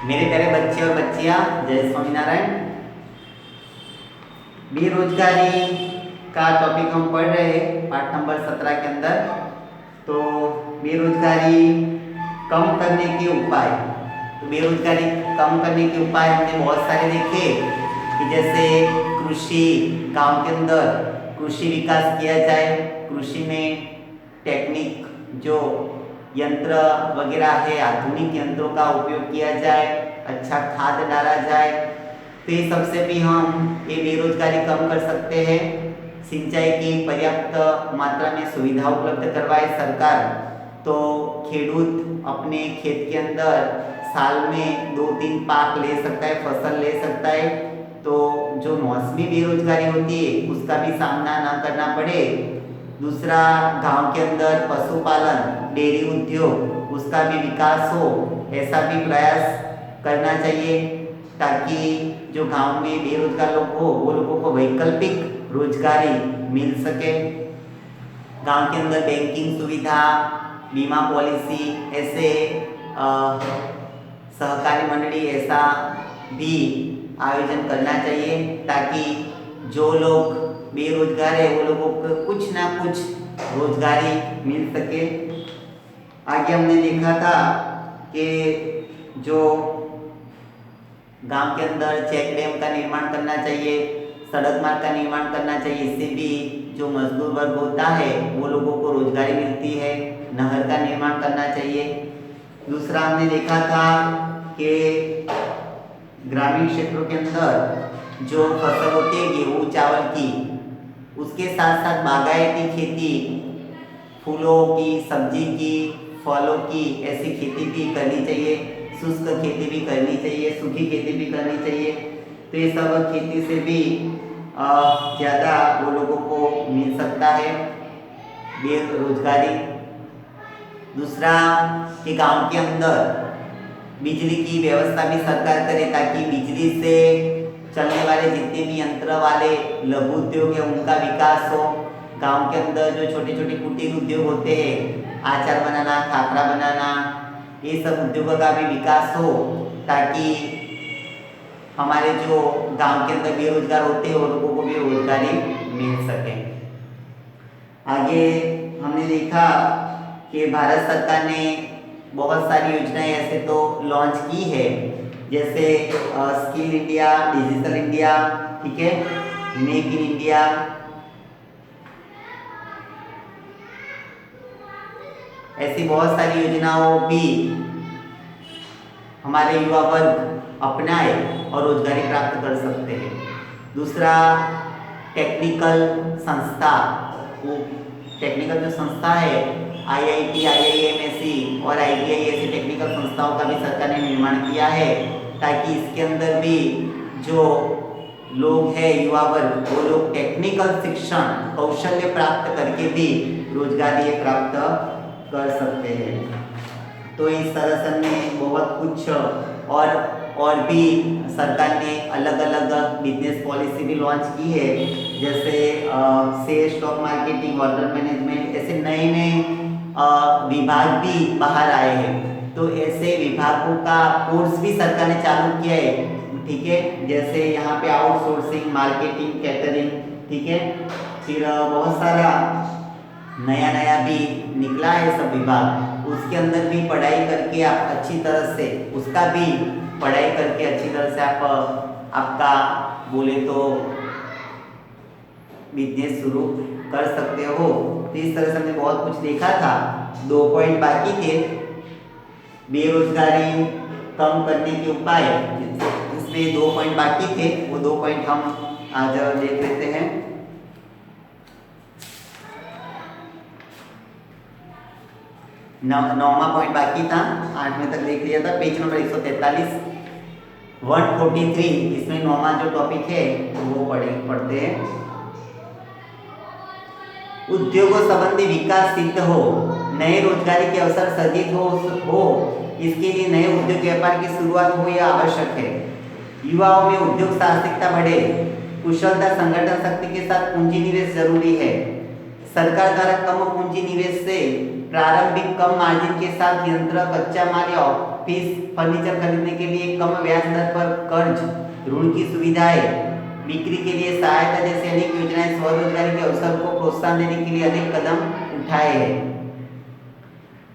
मेरे प्यारे बच्चे और बच्चियां, जय स्वामीनारायण। बेरोजगारी का टॉपिक हम पढ़ रहे हैं पाठ नंबर 17 के अंदर। तो बेरोजगारी कम करने के उपाय। तो बेरोजगारी कम करने के उपाय हमने बहुत सारे देखे कि जैसे कृषि, गांव के अंदर कृषि विकास किया जाए, कृषि में टेक्निक जो यंत्र वगैरह है, आधुनिक यंत्रों का उपयोग किया जाए, अच्छा खाद डाला जाए, तो ये सबसे भी हम ये बेरोजगारी कम कर सकते हैं। सिंचाई की पर्याप्त मात्रा में सुविधा उपलब्ध करवाए सरकार, तो खेडूत अपने खेत के अंदर साल में 2-3 पाक ले सकता है, फसल ले सकता है। तो जो मौसमी बेरोजगारी होती है उसका भी सामना ना करना पड़े। दूसरा, गांव के अंदर पशुपालन, डेयरी उद्योग, उसका भी विकास हो, ऐसा भी प्रयास करना चाहिए ताकि जो गांव में बेरोजगार लोग हो वो लोगों को वैकल्पिक रोजगारी मिल सके। गांव के अंदर बैंकिंग सुविधा, बीमा पॉलिसी, ऐसे सहकारी मंडली, ऐसा भी आयोजन करना चाहिए ताकि जो लोग बेरोजगार है वो लोगों को कुछ ना कुछ रोजगारी मिल सके। आगे हमने देखा था कि जो गांव के अंदर चेक डैम का निर्माण करना चाहिए, सड़क मार्ग का निर्माण करना चाहिए, इससे भी जो मजदूर वर्ग होता है वो लोगों को रोजगारी मिलती है। नहर का निर्माण करना चाहिए। दूसरा, हमने देखा था कि ग्रामीण क्षेत्रों के अंदर जो फसल होती है गेहूँ चावल की, उसके साथ साथ बागायती खेती, फूलों की, सब्जी की, फलों की, ऐसी खेती भी करनी चाहिए। शुष्क खेती भी करनी चाहिए, सूखी खेती भी करनी चाहिए। तो ये सब खेती से भी ज़्यादा वो लोगों को मिल सकता है बेरोजगारी। दूसरा, कि गांव के अंदर बिजली की व्यवस्था भी सरकार करे ताकि बिजली से चलने वाले जितने भी यंत्र वाले लघु उद्योग है उनका विकास हो। गांव के अंदर जो छोटे छोटे कुटीर उद्योग होते हैं, आचार बनाना, खाखरा बनाना, ये सब उद्योगों का भी विकास हो ताकि हमारे जो गांव के अंदर बेरोजगार होते हैं वो लोगों को भी रोजगारी मिल सके। आगे हमने देखा कि भारत सरकार ने बहुत सारी योजनाएं ऐसे तो लॉन्च की है, जैसे स्किल इंडिया, डिजिटल इंडिया, ठीक है, मेक इन इंडिया, ऐसी बहुत सारी योजनाओं भी हमारे युवा वर्ग अपनाए और रोजगारी प्राप्त कर सकते हैं। दूसरा, टेक्निकल संस्था, वो टेक्निकल जो संस्था है IIT, IIMSC और ITI, ऐसी टेक्निकल संस्थाओं का भी सरकार ने निर्माण किया है ताकि इसके अंदर भी जो लोग हैं युवा वर्ग, वो लोग टेक्निकल शिक्षण, कौशल्य प्राप्त करके भी रोजगारी प्राप्त कर सकते हैं। तो इस तरह से हमने बहुत कुछ और भी सरकार ने अलग अलग बिजनेस पॉलिसी भी लॉन्च की है, जैसे share stock marketing, order management, ऐसे नए नए विभाग भी बाहर आए हैं। तो ऐसे विभागों का कोर्स भी सरकार ने चालू किया है, ठीक है, जैसे यहाँ पे आउटसोर्सिंग, मार्केटिंग, कैटरिंग, ठीक है, फिर बहुत सारा नया नया भी निकला है सब विभाग, उसके अंदर भी पढ़ाई करके आप अच्छी तरह से उसका भी पढ़ाई करके अच्छी तरह से आप आपका बोले तो बिजनेस शुरू कर सकते हो। तो इस तरह से हमने बहुत कुछ देखा था। 2 पॉइंट बाकी थे, बेरोजगारी कम करने के उपाय, इसमें 2 पॉइंट बाकी थे, वो 2 पॉइंट हम आज देख लेते हैं। नौवां पॉइंट बाकी था, 8वें तक देख लिया था, पेज नंबर 143, 143, इसमें नौवां जो टॉपिक है वो पढ़ते हैं। उद्योगों संबंधी विकास सिद्ध हो, नए रोजगारी के अवसर सृजित हो, इसके लिए नए उद्योग व्यापार की शुरुआत हो यह आवश्यक है। युवाओं में उद्योग साहसिकता बढ़े, कुशलता, संगठन शक्ति के साथ पूंजी निवेश जरूरी है। सरकार द्वारा कम पूंजी निवेश से प्रारंभिक कम मार्जिन के साथ यंत्र, कच्चा माल या ऑफिस फर्नीचर खरीदने के लिए कम ब्याज दर पर कर्ज, ऋण की सुविधाएं, बिक्री के लिए सहायता जैसी अनेक योजनाएं स्वरोजगारी के अवसर को प्रोत्साहन देने के लिए अनेक कदम उठाए हैं।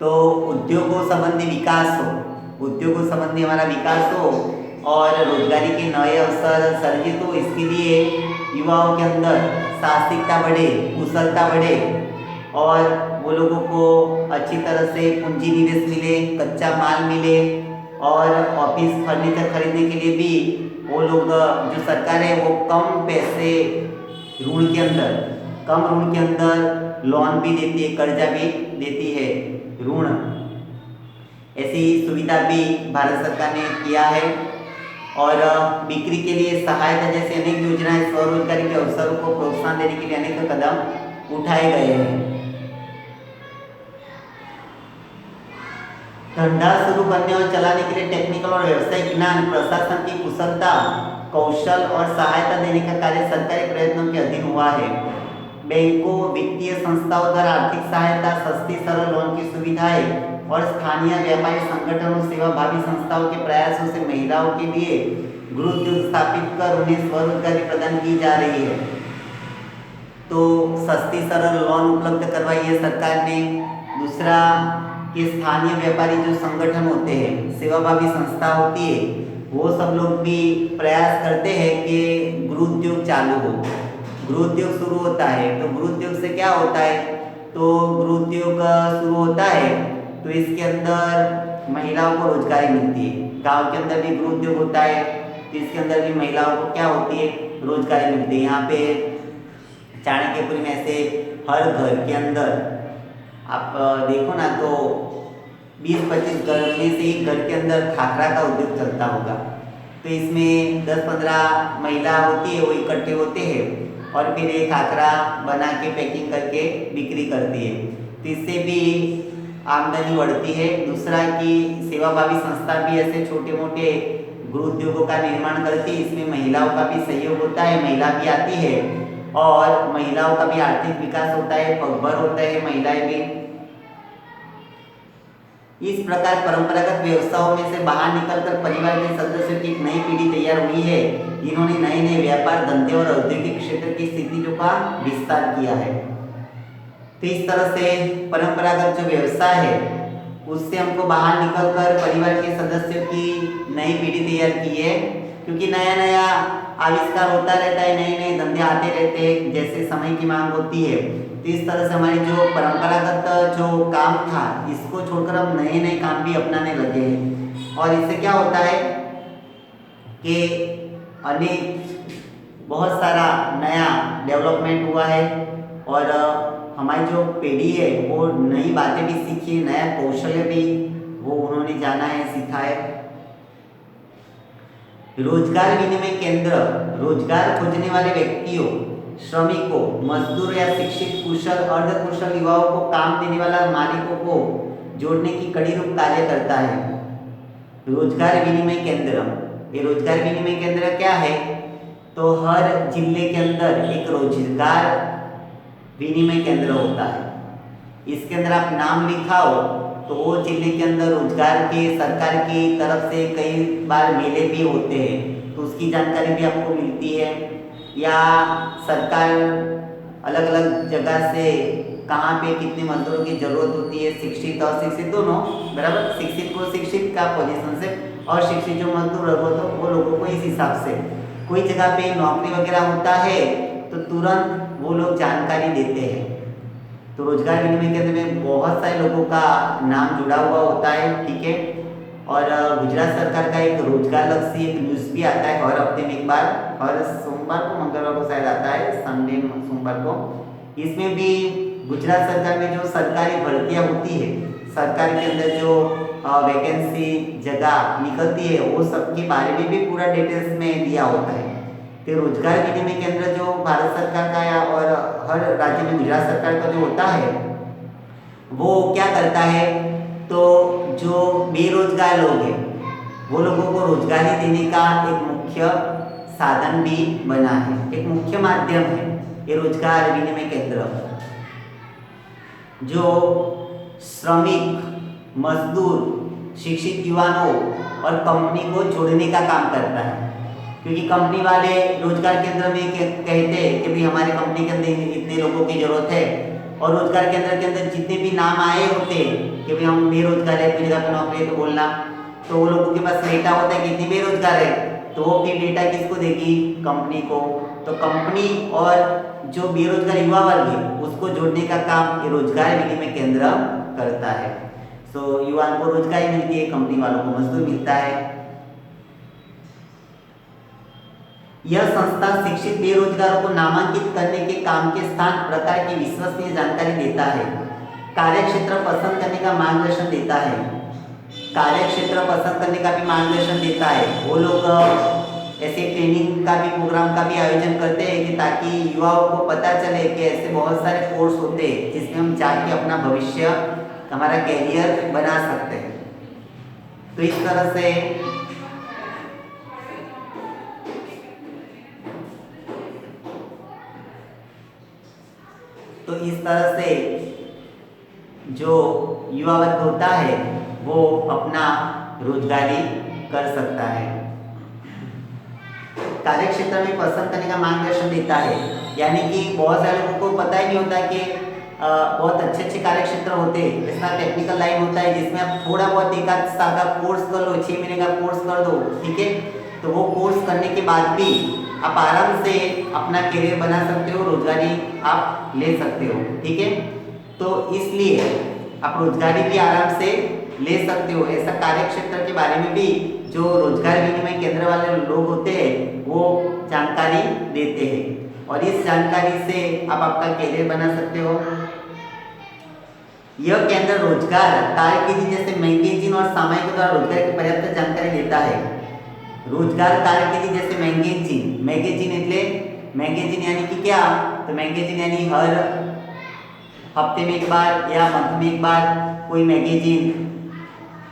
तो उद्योगों संबंधी विकास हो, उद्योगों संबंधी हमारा विकास हो और रोजगारी के नए अवसर सर्जित हो, इसके लिए युवाओं के अंदर साहसिकता बढ़े, कुशलता बढ़े और वो लोगों को अच्छी तरह से पूंजी निवेश मिले, कच्चा माल मिले और ऑफिस फर्नीचर खरीदने के लिए भी वो लोग, जो सरकार है वो कम पैसे ऋण के अंदर, कम ऋण के अंदर लोन भी देती है, कर्जा भी देती है, ऋण, ऐसी सुविधा भी भारत सरकार ने किया है। और बिक्री के लिए सहायता जैसी अनेक योजनाएं स्वरोजगारी के अवसरों को प्रोत्साहन देने के लिए अनेक कदम उठाए गए हैं। धंधा शुरू करने और चलाने के लिए टेक्निकल और व्यावसायिक ज्ञान, प्रशासन की कुशलता, कौशल और सहायता देने का कार्य सरकारी प्रयत्नों के अधीन हुआ है। बैंकों, वित्तीय संस्थाओं द्वारा आर्थिक सहायता, सस्ती सरल लोन की सुविधाएं और स्थानीय व्यापारी संगठनों, सेवाभावी संस्थाओं के प्रयासों से महिलाओं के लिए गृह उद्योग स्थापित कर उन्हें स्वरोजगारी प्रदान की जा रही है। तो सस्ती सरल लोन उपलब्ध करवाई है सरकार ने। दूसरा कि स्थानीय व्यापारी जो संगठन होते हैं, सेवाभावी संस्था होती है, वो सब लोग भी प्रयास करते हैं कि गृह उद्योग चालू हो। गृह उद्योग शुरू होता है तो गृह उद्योग से क्या होता है, तो गृह उद्योग शुरू होता है तो इसके अंदर महिलाओं को रोजगारी मिलती है। गांव के अंदर भी गृह उद्योग होता है तो इसके अंदर भी महिलाओं को क्या होती है, रोजगारी मिलती है। यहाँ पे चाणक्यपुरी में ऐसे हर घर के अंदर आप देखो ना तो 20-25 घर में से एक घर के अंदर खाखरा का उद्योग चलता होगा। तो इसमें 10-15 महिला होती है, वो इकट्ठे होते हैं और फिर ये खाखरा बना के पैकिंग करके बिक्री करती है, तो इससे भी आमदनी बढ़ती है। दूसरा कि सेवाभावी संस्था भी ऐसे छोटे मोटे गृह उद्योगों का निर्माण करती है, इसमें महिलाओं का भी सहयोग होता है, महिला भी आती है और महिलाओं का भी आर्थिक विकास होता है, पगभर होता है महिलाएं भी। इस प्रकार परंपरागत व्यवसायों में से बाहर निकलकर परिवार के सदस्यों की एक नई पीढ़ी तैयार हुई है, जिन्होंने नए नए व्यापार, धंधे और औद्योगिक क्षेत्र की स्थितियों का विस्तार किया है। तो इस तरह से परंपरागत जो व्यवसाय है उससे हमको बाहर निकलकर परिवार के सदस्यों की नई पीढ़ी तैयार की है, क्योंकि नया नया आविष्कार होता रहता है, नए नए धंधे आते रहते हैं जैसे समय की मांग होती है। तो इस तरह से हमारी जो परंपरागत जो काम था इसको छोड़कर हम नए नए काम भी अपनाने लगे हैं। और इससे क्या होता है कि अनेक बहुत सारा नया डेवलपमेंट हुआ है और हमारी जो पीढ़ी है वो नई बातें भी सीखी, नया कौशल्य भी वो उन्होंने जाना है, सीखा है। रोजगार विनिमय केंद्र रोजगार खोजने वाले व्यक्तियों, श्रमिकों, मजदूर या शिक्षित कुशल अर्धकुशल युवाओं को काम देने वाला मालिकों को जोड़ने की कड़ी रूप कार्य करता है। रोजगार विनिमय केंद्र, ये रोजगार विनिमय केंद्र क्या है, तो हर जिले के अंदर एक रोजगार विनिमय केंद्र होता है। इसके अंदर आप नाम लिखाओ तो वो जिले के अंदर रोजगार के सरकार की तरफ से कई बार मेले भी होते हैं, तो उसकी जानकारी भी आपको मिलती है। या सरकार अलग अलग जगह से कहाँ पे कितने मजदूरों की जरूरत होती है, शिक्षित और शिक्षित दोनों, बराबर, शिक्षित को शिक्षित का पोजीशन से और शिक्षित जो मजदूर होते हैं वो लोगों को इस हिसाब से। कोई जगह पे नौकरी वगैरह होता है तो तुरंत वो लोग जानकारी देते हैं। तो रोजगार विनिमय केंद्र में बहुत सारे लोगों का नाम जुड़ा हुआ होता है, ठीक है। और गुजरात सरकार का एक रोजगार लक्षी एक न्यूज़ भी आता है हर हफ्ते में एक बार, हर सोमवार को, मंगलवार को शायद आता है, संडे सोमवार को। इसमें भी गुजरात सरकार में जो सरकारी भर्तियाँ होती है, सरकार के अंदर जो वैकेंसी जगह निकलती है वो सब के बारे में भी पूरा डिटेल्स में दिया होता है। तो रोजगार विनिमय केंद्र जो भारत सरकार का या और हर राज्य में गुजरात सरकार का जो होता है वो क्या करता है, तो जो बेरोजगार लोग हैं वो लोगों को रोजगारी देने का एक मुख्य साधन भी बना है, एक मुख्य माध्यम है ये रोजगार विनिमय केंद्र। जो श्रमिक, मजदूर, शिक्षित युवाओं और कंपनी को जोड़ने का काम करता है। क्योंकि कंपनी वाले रोजगार केंद्र में कहते हैं कि भाई हमारे कंपनी के अंदर इतने लोगों की जरूरत है, और रोजगार केंद्र के अंदर जितने भी नाम आए होते हैं कि भाई हम बेरोजगार है, कोई जगह पे नौकरी है तो बोलना, तो वो लोगों के पास डेटा होता है कितनी बेरोजगार है, तो वो फिर डेटा किसको देगी? कंपनी को। तो कंपनी और जो बेरोजगार युवा वर्ग है उसको जोड़ने का काम ये रोजगार विनिमय केंद्र करता है। सो युवाओं को रोजगारी मिलती है, कंपनी वालों को मजदूर मिलता है। यह संस्था शिक्षित बेरोजगारों को नामांकित करने के काम के स्थान, प्रकार की विश्वसनीय जानकारी देता है। कार्यक्षेत्र पसंद करने का मार्गदर्शन देता है। कार्यक्षेत्र पसंद करने का भी मार्गदर्शन देता है। वो लोग ऐसे ट्रेनिंग का भी, प्रोग्राम का भी आयोजन करते हैं कि ताकि युवाओं को पता चले कि ऐसे बहुत सारे कोर्स होते हैं जिसमें हम जाके अपना भविष्य, हमारा कैरियर बना सकते हैं। तो इस तरह से जो युवा वर्ग होता है वो अपना रोजगारी कर सकता है। कार्यक्षेत्र में पसंद करने का मार्गदर्शन देता है, यानी कि बहुत सारे लोगों को पता ही नहीं होता कि बहुत अच्छे अच्छे कार्यक्षेत्र होते हैं। जैसा टेक्निकल लाइन होता है जिसमें आप थोड़ा बहुत एक आध साल का कोर्स कर लो, 6 महीने का कोर्स कर दो, ठीक है, तो वो कोर्स करने के बाद भी आप आराम से अपना करियर बना सकते हो, रोजगारी आप ले सकते हो, ठीक है। तो इसलिए आप रोजगारी भी आराम से ले सकते हो। ऐसा कार्यक्षेत्र के बारे में भी जो रोजगार विनिमय केंद्र वाले लोग होते हैं वो जानकारी देते हैं, और इस जानकारी से आप आपका करियर बना सकते हो। यह केंद्र रोजगार, कारकिर्दी जैसे मैगजीन और सामयिक द्वारा रोजगार की पर्याप्त जानकारी देता है। रोजगार कारकिर्दी जैसे मैगजीन એટલે मैगजीन यानी कि क्या? तो मैगजीन यानी हर हफ्ते में एक बार या मंथ में एक बार कोई मैगजीन,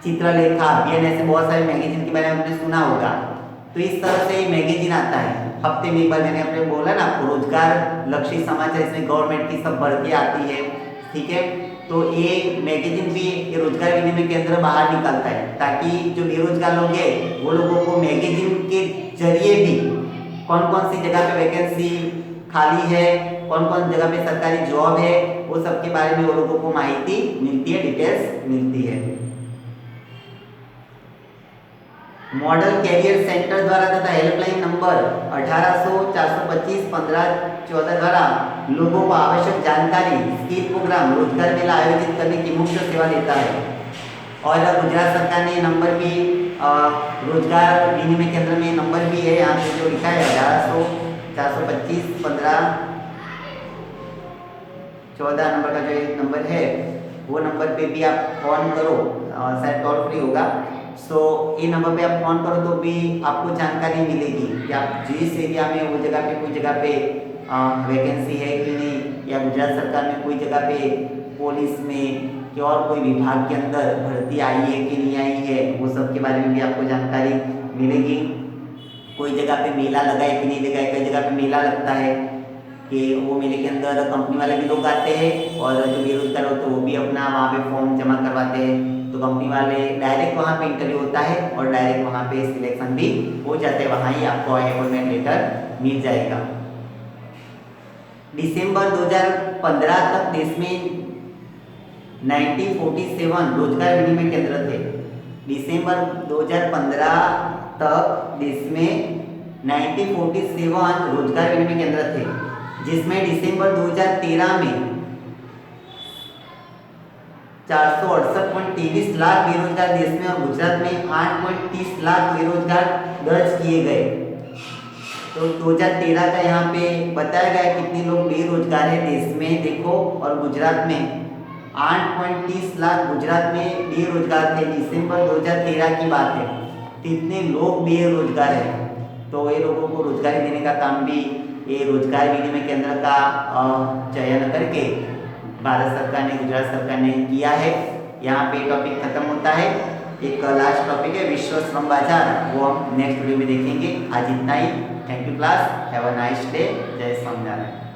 चित्रलेखा, अभियान, ऐसे बहुत सारे मैगजीन के बारे में आपने सुना होगा। तो इस तरह से मैगजीन आता है हफ्ते में एक बार। मैंने आपने बोला ना आपको रोजगार लक्षी समाचार, इसमें गवर्नमेंट की सब भर्तियां आती है, ठीक है। तो ये मैगजीन भी ये रोजगार विनिमय केंद्र बाहर निकालता है ताकि जो बेरोजगार लोग हैं वो लोगों को मैगजीन के जरिए भी कौन कौन सी जगह पे वैकेंसी खाली है, कौन कौन जगह पे सरकारी जॉब है, वो सब के बारे में वो लोगों को माहिती मिलती है, डिटेल्स मिलती है। मॉडल कैरियर सेंटर द्वारा तथा हेल्पलाइन नंबर 1800-425-1514 द्वारा लोगों को आवश्यक जानकारी, स्किल प्रोग्राम, रोजगार मेला आयोजित करने की मुख्य सेवा देता है। और गुजरात सरकार ने नंबर भी रोजगार विनिमय केंद्र में नंबर भी है, यहाँ पे जो लिखा है 1800-425-1514 नंबर का जो नंबर है वो नंबर पे भी आप फोन करो, शायद टोल फ्री होगा। सो ये नंबर पे आप फोन करो तो भी आपको जानकारी मिलेगी कि आप जिस एरिया में वो जगह पे कोई जगह पे वैकेंसी है कि नहीं, या गुजरात सरकार में कोई जगह पे पुलिस में कि और कोई विभाग के अंदर भर्ती आई है कि नहीं आई है, वो सब के बारे में भी आपको जानकारी मिलेगी। कोई जगह पे मेला लगा है कि नहीं लगा है, कई जगह पे मेला लगता है कि वो मेले के अंदर कंपनी वाले भी लोग आते हैं और जो बेरोजगार होते हैं वो भी अपना वहाँ पे फॉर्म जमा करवाते हैं। तो कंपनी वाले डायरेक्ट वहाँ पे इंटरव्यू होता है और डायरेक्ट वहाँ पे सिलेक्शन भी हो जाते हैं, वहाँ ही आपको अपॉइंटमेंट लेटर मिल जाएगा। दिसंबर 2015 तक देश में 1947 रोजगार विनिमय केंद्र थे। दिसंबर 2015 तक देश में 1947 रोजगार विनिमय केंद्र थे, जिसमें दिसंबर 2013 में 468.23 लाख बेरोजगार देश में और गुजरात में 8.30 लाख बेरोजगार दर्ज किए गए। तो 2013 का यहाँ पे बताया गया कितने लोग बेरोजगार है देश में, देखो, और गुजरात में 8.30 लाख गुजरात में बेरोजगार थे। दिसंबर 2013 की बात है, कितने लोग बेरोजगार हैं। तो ये लोगों को रोजगारी देने का काम भी ये रोजगार विनिमय केंद्र का चयन करके भारत सरकार ने, गुजरात सरकार ने किया है। यहाँ पे टॉपिक खत्म होता है। एक लास्ट टॉपिक है विश्व श्रम बाजार, वो हम नेक्स्ट वीडियो में देखेंगे। आज इतना ही। Thank you class, have a nice day. जय स्वामीनारायण।